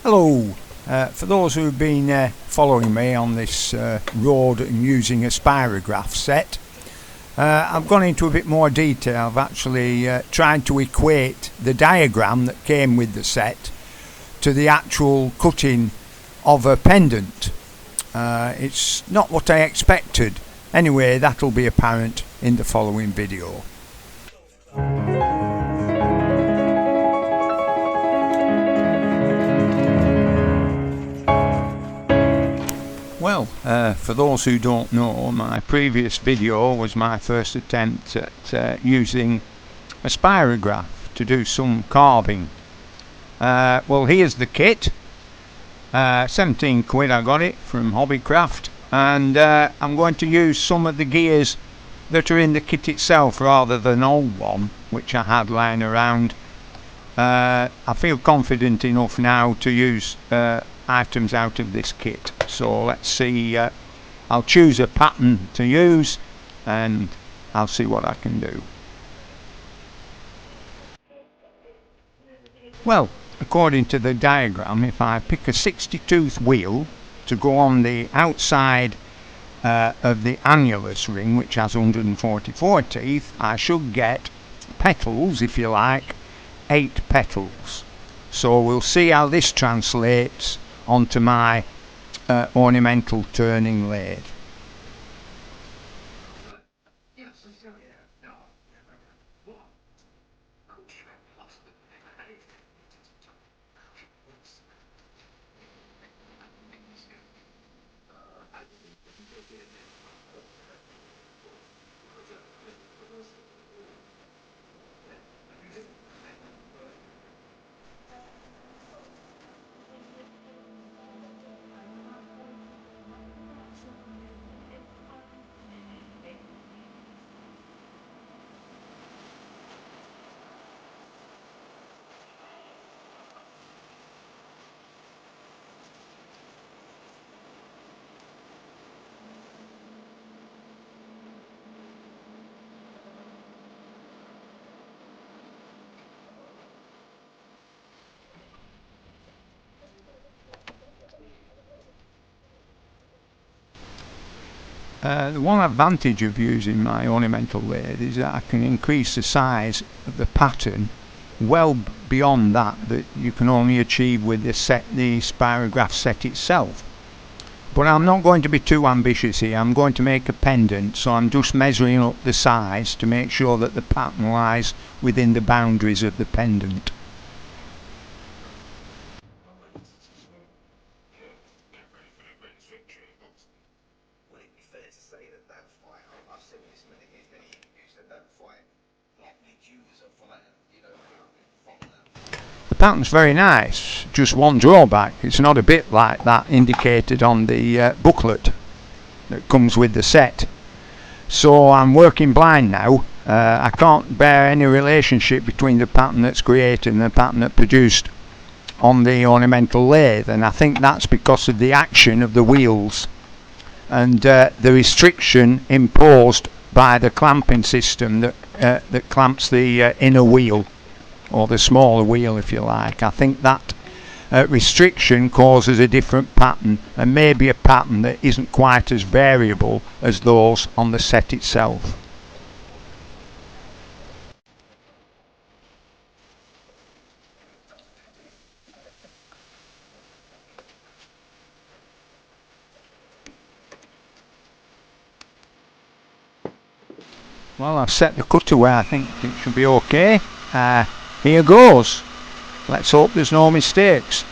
Hello, for those who've been following me on this road and using a Spirograph set, I've gone into a bit more detail. I've actually tried to equate the diagram that came with the set to the actual cutting of a pendant. It's not what I expected. Anyway, that'll be apparent in the following video. Well, for those who don't know, my previous video was my first attempt at using a Spirograph to do some carving. Well, here's the kit. 17 quid I got it from Hobbycraft, and I'm going to use some of the gears that are in the kit itself rather than an old one which I had lying around. I feel confident enough now to use items out of this kit, so let's see. I'll choose a pattern to use and I'll see what I can do. Well, according to the diagram, if I pick a 60-tooth wheel to go on the outside of the annulus ring, which has 144 teeth, I should get petals, if you like, 8 petals. So we'll see how this translates onto my ornamental turning lathe. The one advantage of using my ornamental lathe is that I can increase the size of the pattern well beyond that you can only achieve with the Spirograph set itself. But I'm not going to be too ambitious here. I'm going to make a pendant, so I'm just measuring up the size to make sure that the pattern lies within the boundaries of the pendant. The pattern's very nice, just one drawback: it's not a bit like that indicated on the booklet that comes with the set. So I'm working blind now. I can't bear any relationship between the pattern that's created and the pattern that's produced on the ornamental lathe, and I think that's because of the action of the wheels and the restriction imposed by the clamping system that clamps the inner wheel, or the smaller wheel if you like. I think that restriction causes a different pattern, and maybe a pattern that isn't quite as variable as those on the set itself. Well, I've set the cutter where I think it should be okay. Here goes. Let's hope there's no mistakes.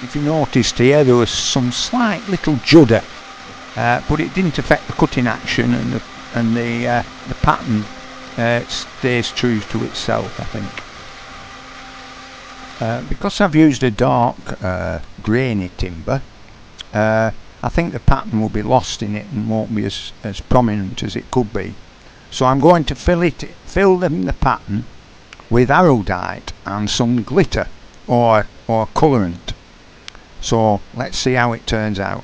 If you noticed here, there was some slight little judder, but it didn't affect the cutting action, and the pattern stays true to itself, I think. Because I've used a dark grainy timber, I think the pattern will be lost in it and won't be as prominent as it could be. So I'm going to fill the pattern with arrowdite and some glitter or colourant. So let's see how it turns out.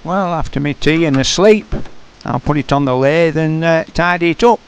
Well, after my tea and a sleep, I'll put it on the lathe and tidy it up.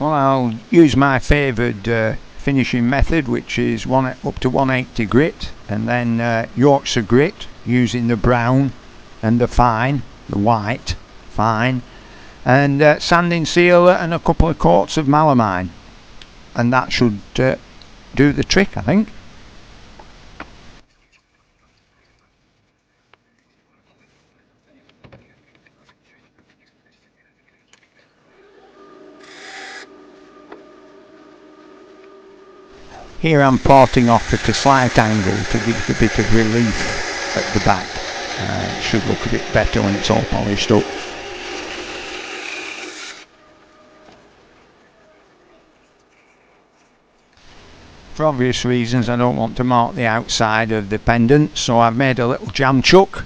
Well, I'll use my favoured finishing method, which is up to 180 grit, and then Yorkshire grit using the brown and the white fine, and sanding sealer and a couple of coats of melamine, and that should do the trick, I think. Here I'm parting off at a slight angle to give it a bit of relief at the back. It should look a bit better when it's all polished up. For obvious reasons, I don't want to mark the outside of the pendant, so I've made a little jam chuck.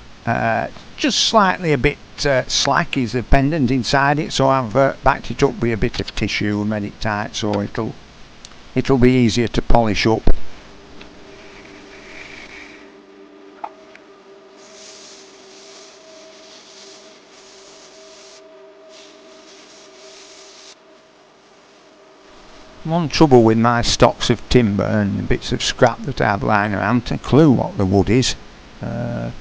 Just slightly a bit slack is the pendant inside it, so I've backed it up with a bit of tissue and made it tight so it'll be easier to polish up. One trouble with my stocks of timber and bits of scrap that I have lying around, a clue what the wood is. I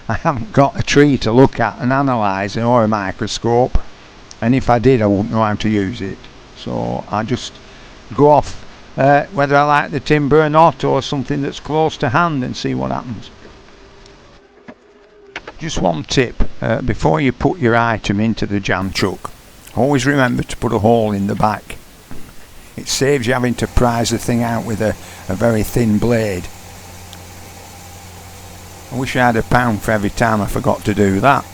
haven't got a tree to look at and analyse or a microscope, and if I did I wouldn't know how to use it. So I just go off whether I like the timber or not, or something that's close to hand, and see what happens. Just one tip, before you put your item into the jam chuck, always remember to put a hole in the back. It saves you having to prise the thing out with a very thin blade. I wish I had £1 for every time I forgot to do that.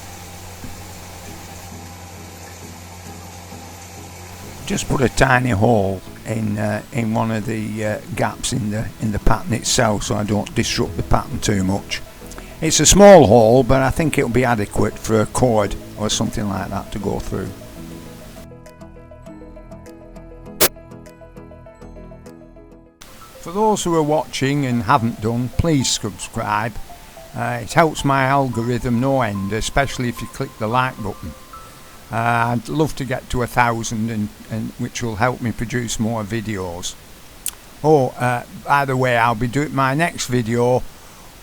Just put a tiny hole in one of the gaps in the pattern itself, so I don't disrupt the pattern too much. It's a small hole, but I think it'll be adequate for a cord or something like that to go through. For those who are watching and haven't done, please subscribe. It helps my algorithm no end, especially if you click the like button. I'd love to get to 1,000, and which will help me produce more videos. By the way, I'll be doing my next video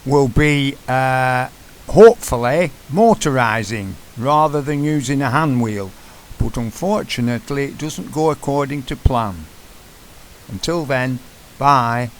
will be hopefully motorising rather than using a hand wheel, but unfortunately it doesn't go according to plan. Until then, Bye.